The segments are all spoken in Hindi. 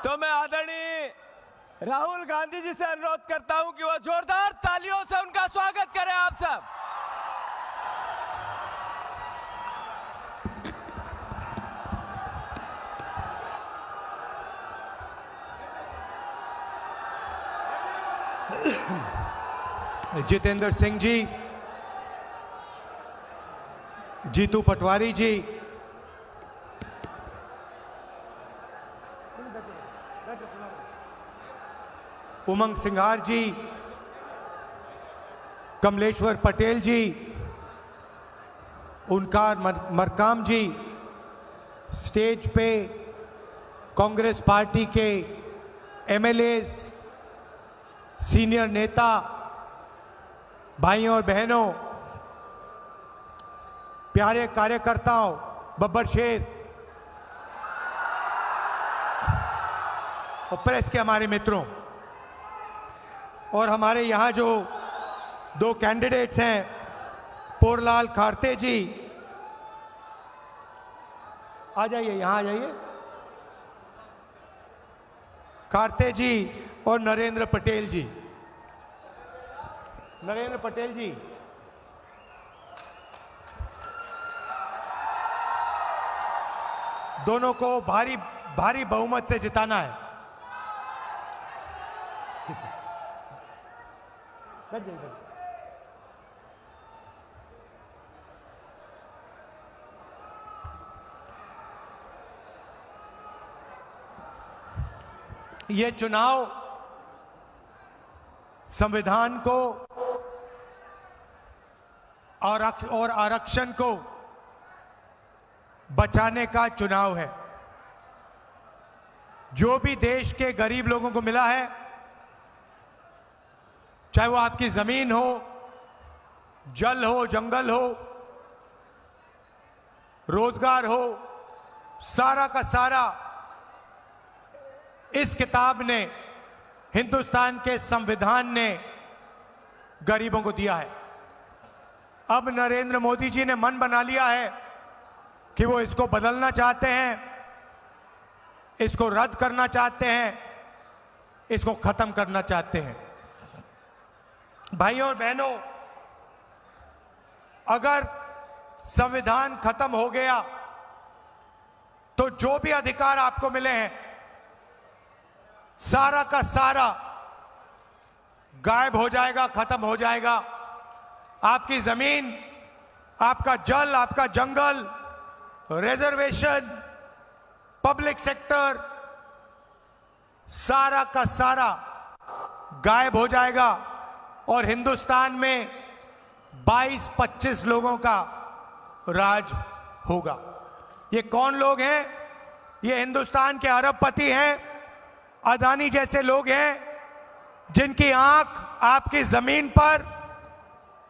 तो मैं आदरणीय राहुल गांधी जी से अनुरोध करता हूं कि वो जोरदार तालियों से उनका स्वागत करें आप सब। जितेंद्र सिंह जी, जीतू पटवारी जी, उमंग सिंघार जी, कमलेश्वर पटेल जी, ओंकार मरकाम जी, स्टेज पे कांग्रेस पार्टी के एमएलए, सीनियर नेता, भाइयों और बहनों, प्यारे कार्यकर्ताओं, बब्बर शेर और प्रेस के हमारे मित्रों, और हमारे यहाँ जो दो कैंडिडेट्स हैं, पोरलाल खारते जी, आ जाइए, यहाँ आ जाइए, खारते जी और नरेंद्र पटेल जी। नरेंद्र पटेल जी, दोनों को भारी भारी बहुमत से जिताना है। ये चुनाव संविधान को और आरक्षण को बचाने का चुनाव है। जो भी देश के गरीब लोगों को मिला है, चाहे वो आपकी जमीन हो, जल हो, जंगल हो, रोजगार हो, सारा का सारा इस किताब ने, हिंदुस्तान के संविधान ने गरीबों को दिया है। अब नरेंद्र मोदी जी ने मन बना लिया है कि वो इसको बदलना चाहते हैं, इसको रद्द करना चाहते हैं, इसको खत्म करना चाहते हैं। भाइयों और बहनों, अगर संविधान खत्म हो गया तो जो भी अधिकार आपको मिले हैं, सारा का सारा गायब हो जाएगा, खत्म हो जाएगा। आपकी जमीन, आपका जल, आपका जंगल, रिजर्वेशन, पब्लिक सेक्टर, सारा का सारा गायब हो जाएगा और हिंदुस्तान में 22-25 लोगों का राज होगा। ये कौन लोग हैं? ये हिंदुस्तान के अरबपति हैं, अदानी जैसे लोग हैं, जिनकी आंख आपकी जमीन पर,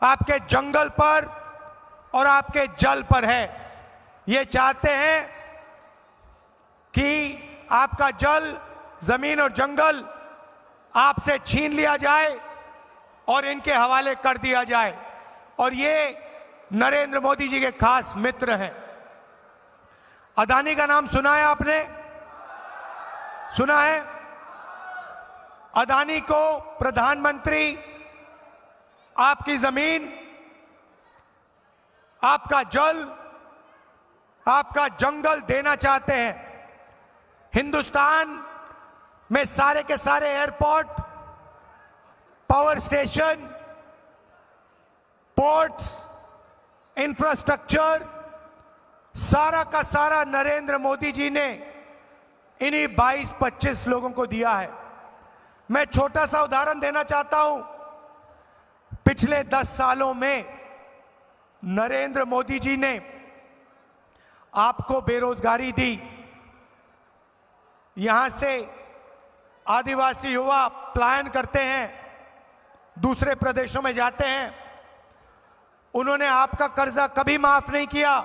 आपके जंगल पर और आपके जल पर है। ये चाहते हैं कि आपका जल, जमीन और जंगल आपसे छीन लिया जाए और इनके हवाले कर दिया जाए। और ये नरेंद्र मोदी जी के खास मित्र हैं। अदानी का नाम सुना है आपने? सुना है? अदानी को प्रधानमंत्री आपकी जमीन, आपका जल, आपका जंगल देना चाहते हैं। हिंदुस्तान में सारे के सारे airport, power station, ports, infrastructure, सारा का सारा नरेंद्र मोदी जी ने इन्हीं 22-25 लोगों को दिया है। मैं छोटा सा उदाहरण देना चाहता हूं। पिछले 10 सालों में नरेंद्र मोदी जी ने आपको बेरोजगारी दी। यहां से आदिवासी युवा पलायन करते हैं, दूसरे प्रदेशों में जाते हैं। उन्होंने आपका कर्जा कभी माफ नहीं किया,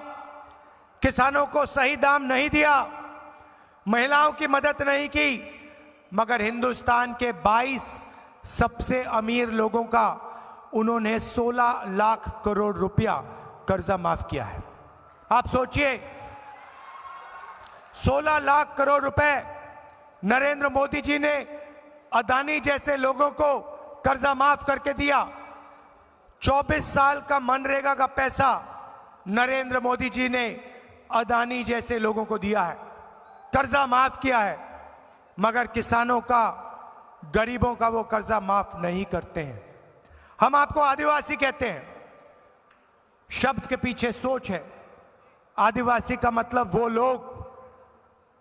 किसानों को सही दाम नहीं दिया, महिलाओं की मदद नहीं की, मगर हिंदुस्तान के 22 सबसे अमीर लोगों का उन्होंने 16 लाख करोड़ रुपया कर्जा माफ किया है। आप सोचिए, 16 लाख करोड़ रुपए नरेंद्र मोदी जी ने अदानी जैसे लोगों को कर्जा माफ करके दिया। 24 साल का मनरेगा का पैसा नरेंद्र मोदी जी ने अदानी जैसे लोगों को दिया है, कर्जा माफ किया है, मगर किसानों का, गरीबों का वो कर्जा माफ नहीं करते हैं। हम आपको आदिवासी कहते हैं, शब्द के पीछे सोच है। आदिवासी का मतलब वो लोग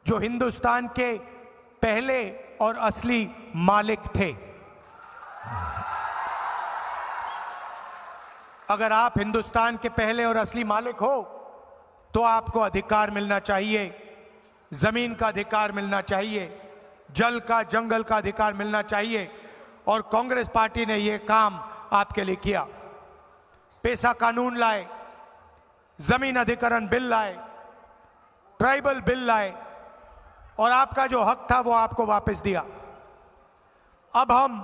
जो हिंदुस्तान के पहले और असली मालिक थे। अगर आप हिंदुस्तान के पहले और असली मालिक हो तो आपको अधिकार मिलना चाहिए, जमीन का अधिकार मिलना चाहिए, जल का, जंगल का अधिकार मिलना चाहिए। और कांग्रेस पार्टी ने यह काम आपके लिए किया। पेशा कानून लाए, जमीन अधिकरण बिल लाए, ट्राइबल बिल लाए और आपका जो हक था वो आपको वापस दिया। अब हम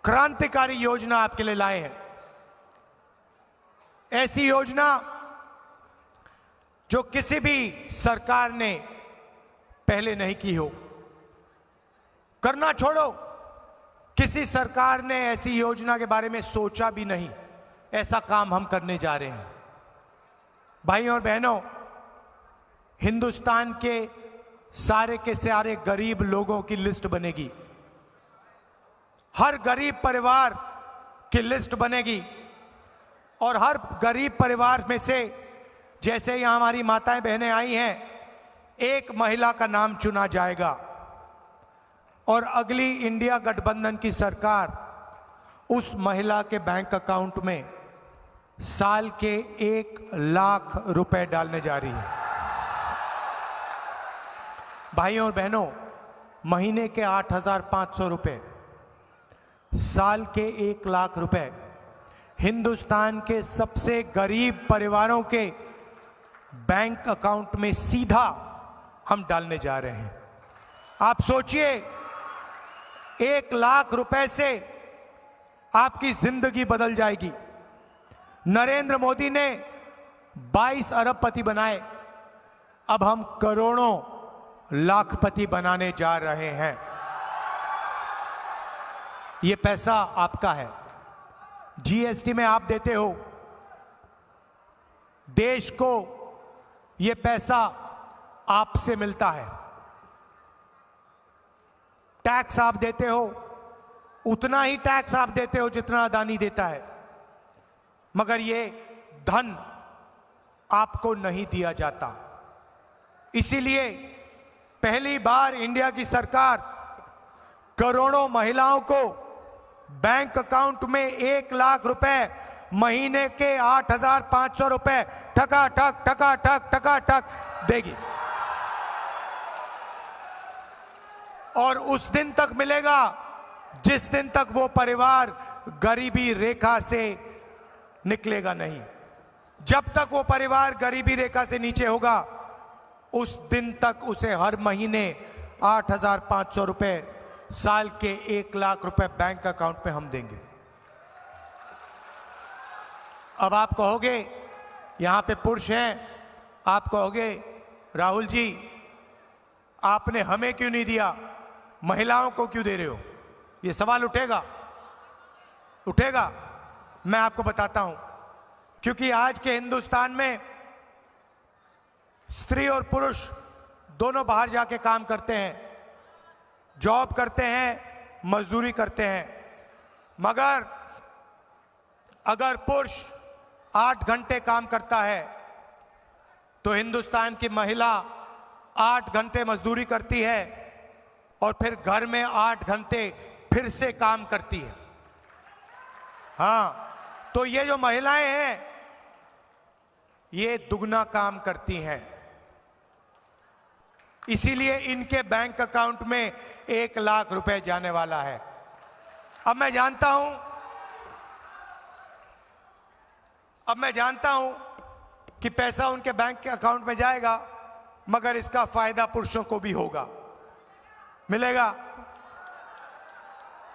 क्रांतिकारी योजना आपके लिए लाए हैं, ऐसी योजना जो किसी भी सरकार ने पहले नहीं की हो। करना छोड़ो, किसी सरकार ने ऐसी योजना के बारे में सोचा भी नहीं। ऐसा काम हम करने जा रहे हैं। भाइयों और बहनों, हिंदुस्तान के सारे गरीब लोगों की लिस्ट बनेगी। हर गरीब परिवार की लिस्ट बनेगी और हर गरीब परिवार में से, जैसे यहां हमारी माताएं बहनें आई हैं, एक महिला का नाम चुना जाएगा और अगली इंडिया गठबंधन की सरकार उस महिला के बैंक अकाउंट में साल के 1 लाख रुपए डालने जा रही है। भाइयों और बहनों, महीने के 8,500 रुपए, साल के 1 लाख रुपए हिंदुस्तान के सबसे गरीब परिवारों के बैंक अकाउंट में सीधा हम डालने जा रहे हैं। आप सोचिए, 1 लाख रुपए से आपकी जिंदगी बदल जाएगी। नरेंद्र मोदी ने 22 अरबपति बनाए, अब हम करोड़ों लाखपति बनाने जा रहे हैं। यह पैसा आपका है, जीएसटी में आप देते हो। देश को यह पैसा आपसे मिलता है, टैक्स आप देते हो, उतना ही टैक्स आप देते हो जितना अदानी देता है, मगर यह धन आपको नहीं दिया जाता। इसीलिए पहली बार इंडिया की सरकार करोड़ों महिलाओं को बैंक अकाउंट में 1 लाख रुपए, महीने के 8,500 रुपए ठका ठक देगी। और उस दिन तक मिलेगा जिस दिन तक वो परिवार गरीबी रेखा से निकलेगा नहीं। जब तक वो परिवार गरीबी रेखा से नीचे होगा, उस दिन तक उसे हर महीने 8,500 रुपए, साल के 1 लाख रुपए बैंक अकाउंट में हम देंगे। अब आप कहोगे, यहां पे पुरुष हैं, आप कहोगे राहुल जी आपने हमें क्यों नहीं दिया, महिलाओं को क्यों दे रहे हो? ये सवाल उठेगा। मैं आपको बताता हूं, क्योंकि आज के हिंदुस्तान में स्त्री और पुरुष दोनों बाहर जाके काम करते हैं, जॉब करते हैं, मजदूरी करते हैं। मगर अगर पुरुष 8 घंटे काम करता है तो हिंदुस्तान की महिला 8 घंटे मजदूरी करती है और फिर घर में 8 घंटे फिर से काम करती है। हाँ, तो ये जो महिलाएं हैं ये दुगना काम करती हैं, इसीलिए इनके बैंक अकाउंट में 1 लाख रुपए जाने वाला है। अब मैं जानता हूं कि पैसा उनके बैंक के अकाउंट में जाएगा, मगर इसका फायदा पुरुषों को भी होगा, मिलेगा।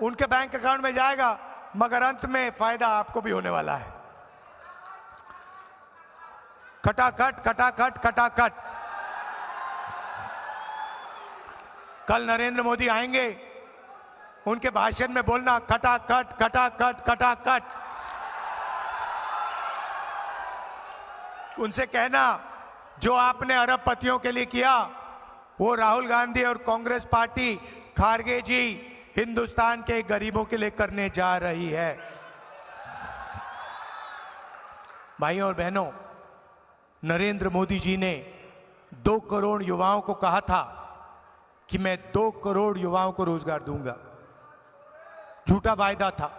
उनके बैंक अकाउंट में जाएगा, मगर अंत में फायदा आपको भी होने वाला है। खटाखट खटाखट खटाखट। कल नरेंद्र मोदी आएंगे, उनके भाषण में बोलना खटाखट खटाखट खटाखट। उनसे कहना जो आपने अरबपतियों के लिए किया वो राहुल गांधी और कांग्रेस पार्टी खारगे जी हिंदुस्तान के गरीबों के लिए करने जा रही है। भाइयों और बहनों, नरेंद्र मोदी जी ने 2 करोड़ युवाओं को कहा था कि मैं 2 करोड़ युवाओं को रोजगार दूंगा। झूठा वायदा था।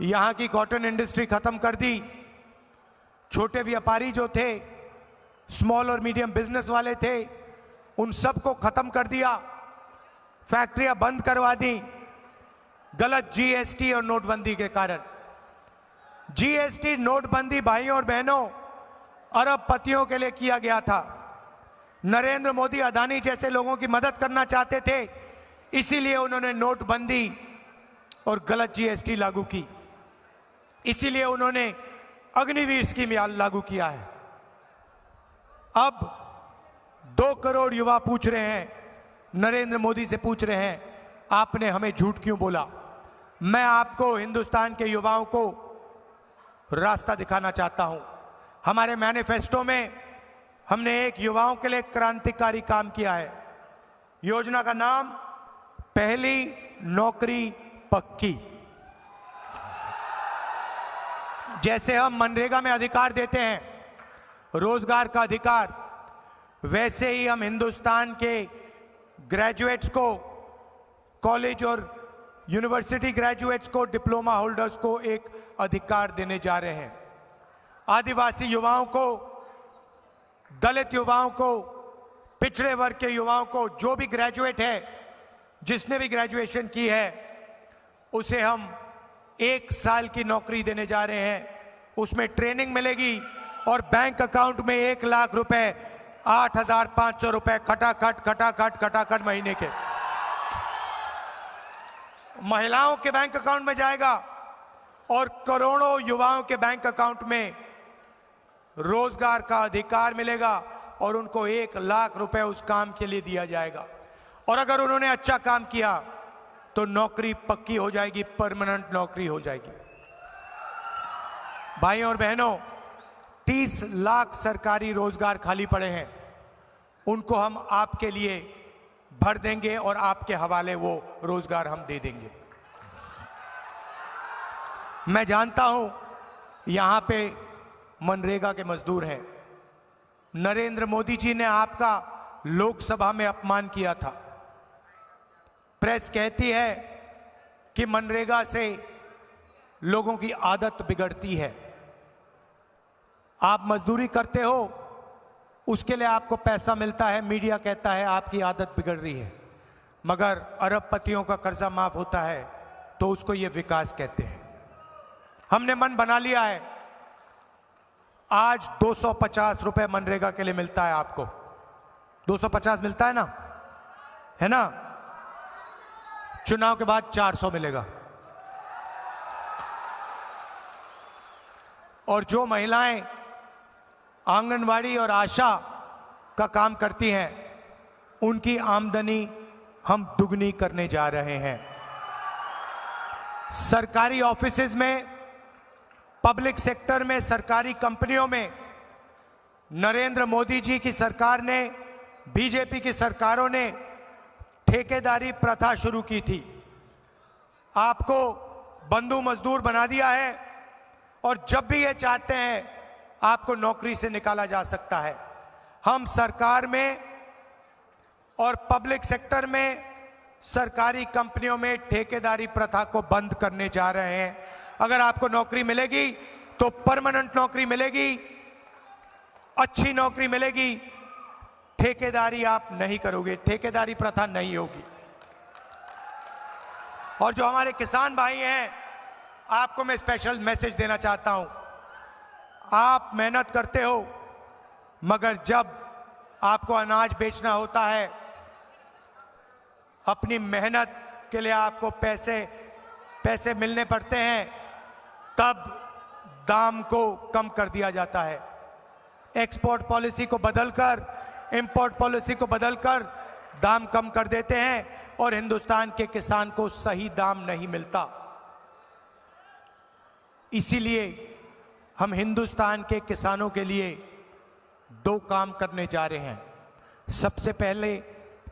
यहां की कॉटन इंडस्ट्री खत्म कर दी। छोटे व्यापारी जो थे, स्मॉल और मीडियम बिजनेस वाले थे, उन सबको खत्म कर दिया। फैक्ट्रियां बंद करवा दी गलत जीएसटी और नोटबंदी के कारण। जीएसटी नोटबंदी भाइयों और बहनों अरबपतियों के लिए किया गया था। नरेंद्र मोदी अदानी जैसे लोगों की मदद करना चाहते थे, इसीलिए उन्होंने नोटबंदी और गलत जीएसटी लागू की। इसीलिए उन्होंने अग्निवीर स्कीम लागू किया है। अब 2 करोड़ युवा पूछ रहे हैं, नरेंद्र मोदी से पूछ रहे हैं, आपने हमें झूठ क्यों बोला? मैं आपको, हिंदुस्तान के युवाओं को रास्ता दिखाना चाहता हूं। हमारे मैनिफेस्टो में हमने एक युवाओं के लिए क्रांतिकारी काम किया है। योजना का नाम पहली नौकरी पक्की। जैसे हम मनरेगा में अधिकार देते हैं, रोजगार का अधिकार, वैसे ही हम हिंदुस्तान के ग्रेजुएट्स को, कॉलेज और यूनिवर्सिटी ग्रेजुएट्स को, डिप्लोमा होल्डर्स को एक अधिकार देने जा रहे हैं। आदिवासी युवाओं को, दलित युवाओं को, पिछड़े वर्ग के युवाओं को, जो भी ग्रेजुएट है, जिसने भी ग्रेजुएशन की है, उसे हम 1 साल की नौकरी देने जा रहे हैं। उसमें ट्रेनिंग मिलेगी और बैंक अकाउंट में 1 लाख रुपए, 8,500 रुपए खटाखट खटाखट खटाखट महीने के महिलाओं के बैंक अकाउंट में जाएगा और करोड़ों युवाओं के बैंक अकाउंट में रोजगार का अधिकार मिलेगा और उनको 1 लाख रुपए उस काम के लिए दिया जाएगा। और अगर उन्होंने अच्छा काम किया तो नौकरी पक्की हो जाएगी, परमानेंट नौकरी हो जाएगी। भाइयों और बहनों, 30 लाख सरकारी रोजगार खाली पड़े हैं, उनको हम आपके लिए भर देंगे और आपके हवाले वो रोजगार हम दे देंगे। मैं जानता हूं यहां पे मनरेगा के मजदूर हैं। नरेंद्र मोदी जी ने आपका लोकसभा में अपमान किया था। प्रेस कहती है कि मनरेगा से लोगों की आदत बिगड़ती है। आप मजदूरी करते हो, उसके लिए आपको पैसा मिलता है, मीडिया कहता है आपकी आदत बिगड़ रही है। मगर अरबपतियों का कर्जा माफ होता है तो उसको ये विकास कहते हैं। हमने मन बना लिया है, आज 250 रुपए मनरेगा के लिए मिलता है आपको। 250 मिलता है ना, है ना? चुनाव के बाद 400 मिलेगा। और जो महिलाएं आंगनवाड़ी और आशा का काम करती हैं, उनकी आमदनी हम दुगनी करने जा रहे हैं। सरकारी ऑफिसेज में, पब्लिक सेक्टर में, सरकारी कंपनियों में नरेंद्र मोदी जी की सरकार ने, बीजेपी की सरकारों ने ठेकेदारी प्रथा शुरू की थी। आपको बंधु मजदूर बना दिया है और जब भी ये चाहते हैं आपको नौकरी से निकाला जा सकता है। हम सरकार में और पब्लिक सेक्टर में, सरकारी कंपनियों में ठेकेदारी प्रथा को बंद करने जा रहे हैं। अगर आपको नौकरी मिलेगी तो परमानेंट नौकरी मिलेगी, अच्छी नौकरी मिलेगी। ठेकेदारी आप नहीं करोगे, ठेकेदारी प्रथा नहीं होगी। और जो हमारे किसान भाई हैं, आपको मैं स्पेशल मैसेज देना चाहता हूं। आप मेहनत करते हो, मगर जब आपको अनाज बेचना होता है, अपनी मेहनत के लिए आपको पैसे मिलने पड़ते हैं, तब दाम को कम कर दिया जाता है। एक्सपोर्ट पॉलिसी को बदलकर, इंपोर्ट पॉलिसी को बदलकर दाम कम कर देते हैं और हिंदुस्तान के किसान को सही दाम नहीं मिलता। इसीलिए हम हिंदुस्तान के किसानों के लिए दो काम करने जा रहे हैं। सबसे पहले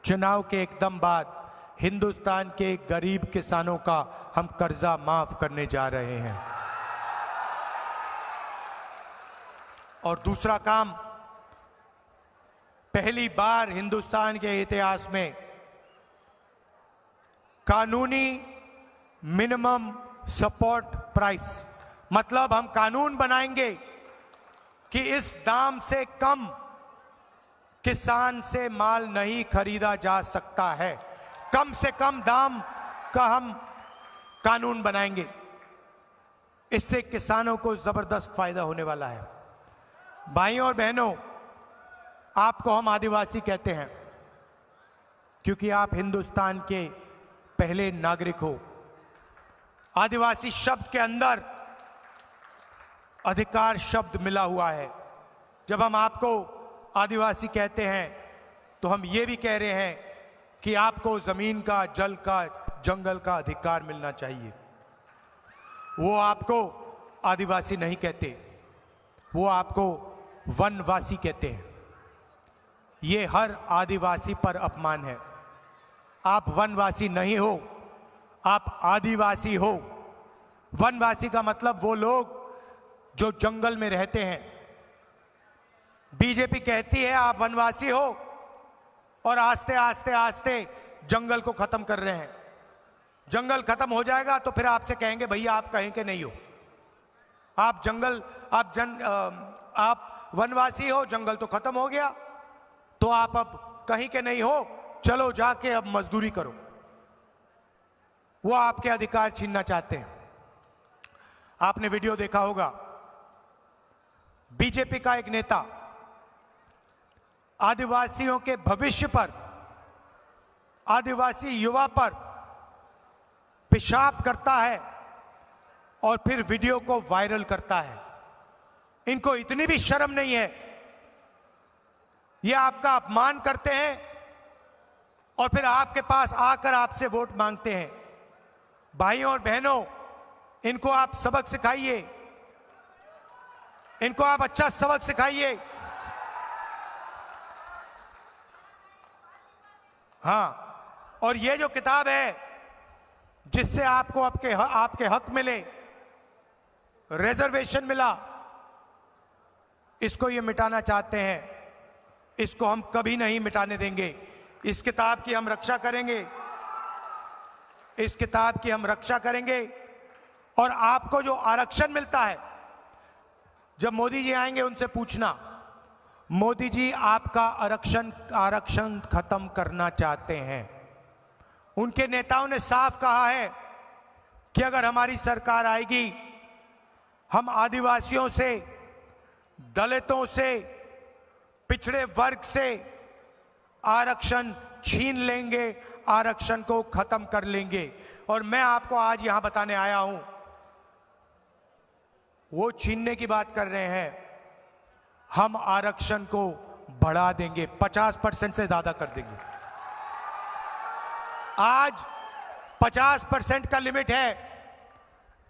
चुनाव के एकदम बाद हिंदुस्तान के गरीब किसानों का हम कर्जा माफ करने जा रहे हैं, और दूसरा काम, पहली बार हिंदुस्तान के इतिहास में कानूनी मिनिमम सपोर्ट प्राइस, मतलब हम कानून बनाएंगे कि इस दाम से कम किसान से माल नहीं खरीदा जा सकता है। कम से कम दाम का हम कानून बनाएंगे। इससे किसानों को जबरदस्त फायदा होने वाला है। भाइयों और बहनों, आपको हम आदिवासी कहते हैं क्योंकि आप हिंदुस्तान के पहले नागरिक हो। आदिवासी शब्द के अंदर अधिकार शब्द मिला हुआ है। जब हम आपको आदिवासी कहते हैं तो हम ये भी कह रहे हैं कि आपको जमीन का, जल का, जंगल का अधिकार मिलना चाहिए। वो आपको आदिवासी नहीं कहते, वो आपको वनवासी कहते हैं। ये हर आदिवासी पर अपमान है। आप वनवासी नहीं हो, आप आदिवासी हो। वनवासी का मतलब वो लोग जो जंगल में रहते हैं। बीजेपी कहती है आप वनवासी हो और आस्ते आस्ते आस्ते जंगल को खत्म कर रहे हैं। जंगल खत्म हो जाएगा तो फिर आपसे कहेंगे भैया आप कहीं के नहीं हो, आप जंगल, आप वनवासी हो, जंगल तो खत्म हो गया, तो आप अब कहीं के नहीं हो, चलो जाके अब मजदूरी करो। वो आपके अधिकार छीनना चाहते हैं। आपने वीडियो देखा होगा, बीजेपी का एक नेता आदिवासियों के भविष्य पर, आदिवासी युवा पर पेशाब करता है और फिर वीडियो को वायरल करता है। इनको इतनी भी शर्म नहीं है। ये आपका अपमान करते हैं और फिर आपके पास आकर आपसे वोट मांगते हैं। भाइयों और बहनों, इनको आप सबक सिखाइए, इनको आप अच्छा सबक सिखाइए। हाँ, और ये जो किताब है जिससे आपको आपके हक मिले, रिजर्वेशन मिला, इसको ये मिटाना चाहते हैं। इसको हम कभी नहीं मिटाने देंगे। इस किताब की हम रक्षा करेंगे, इस किताब की हम रक्षा करेंगे। और आपको जो आरक्षण मिलता है, जब मोदी जी आएंगे उनसे पूछना, मोदी जी आपका आरक्षण खत्म करना चाहते हैं। उनके नेताओं ने साफ कहा है कि अगर हमारी सरकार आएगी, हम आदिवासियों से, दलितों से, पिछड़े वर्ग से आरक्षण छीन लेंगे, आरक्षण को खत्म कर लेंगे। और मैं आपको आज यहां बताने आया हूं, वो छीनने की बात कर रहे हैं, हम आरक्षण को बढ़ा देंगे, 50% से ज्यादा कर देंगे। आज 50% का लिमिट है,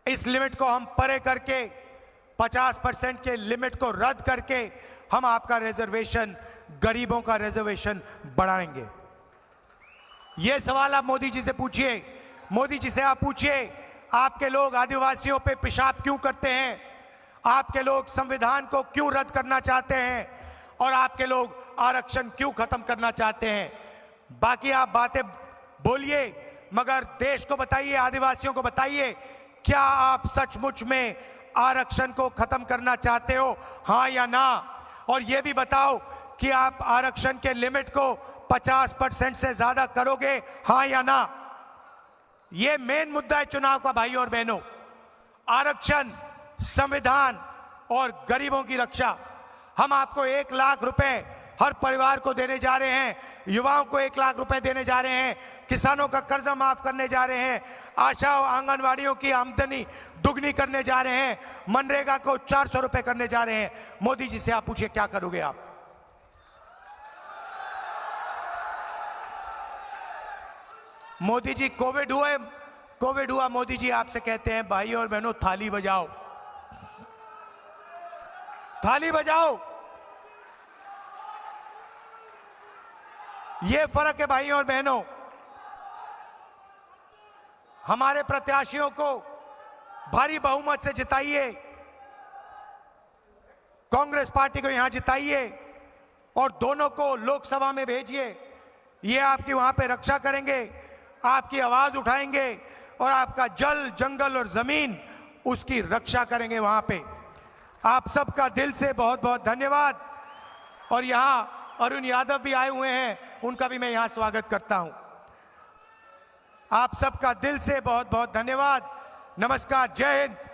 इस लिमिट को हम परे करके 50% के लिमिट को रद्द करके हम आपका रिजर्वेशन, गरीबों का रिजर्वेशन बढ़ाएंगे। यह सवाल आप मोदी जी से पूछिए। मोदी जी से आप पूछिए, आपके लोग आदिवासियों पे पेशाब क्यों करते हैं? आपके लोग संविधान को क्यों रद्द करना चाहते हैं? और आपके लोग आरक्षण क्यों खत्म करना चाहते हैं? बाकी आप बातें बोलिए, मगर देश को बताइए, आदिवासियों को बताइए, क्या आप सचमुच में आरक्षण को खत्म करना चाहते हो, हां या ना? और यह भी बताओ कि आप आरक्षण के लिमिट को 50% से ज्यादा करोगे, हां या ना? यह मेन मुद्दा है चुनाव का। भाइयों और बहनों, आरक्षण, संविधान और गरीबों की रक्षा। हम आपको 1 लाख रुपए हर परिवार को देने जा रहे हैं, युवाओं को 1 लाख रुपए देने जा रहे हैं, किसानों का कर्जा माफ करने जा रहे हैं, आशा और आंगनवाड़ियों की आमदनी दुगनी करने जा रहे हैं, मनरेगा को 400 रुपए करने जा रहे हैं। मोदी जी से आप पूछिए क्या करोगे आप? मोदी जी कोविड हुआ, मोदी जी आपसे कहते हैं भाई और बहनों थाली बजाओ, थाली बजाओ। ये फर्क है भाइयों और बहनों। हमारे प्रत्याशियों को भारी बहुमत से जिताइए, कांग्रेस पार्टी को यहां जिताइए और दोनों को लोकसभा में भेजिए। ये आपकी वहां पे रक्षा करेंगे, आपकी आवाज उठाएंगे और आपका जल, जंगल और जमीन उसकी रक्षा करेंगे वहां पे। आप सबका दिल से बहुत बहुत धन्यवाद। और यहां अरुण यादव भी आए हुए हैं, उनका भी मैं यहां स्वागत करता हूं। आप सबका दिल से बहुत बहुत धन्यवाद। नमस्कार, जय हिंद।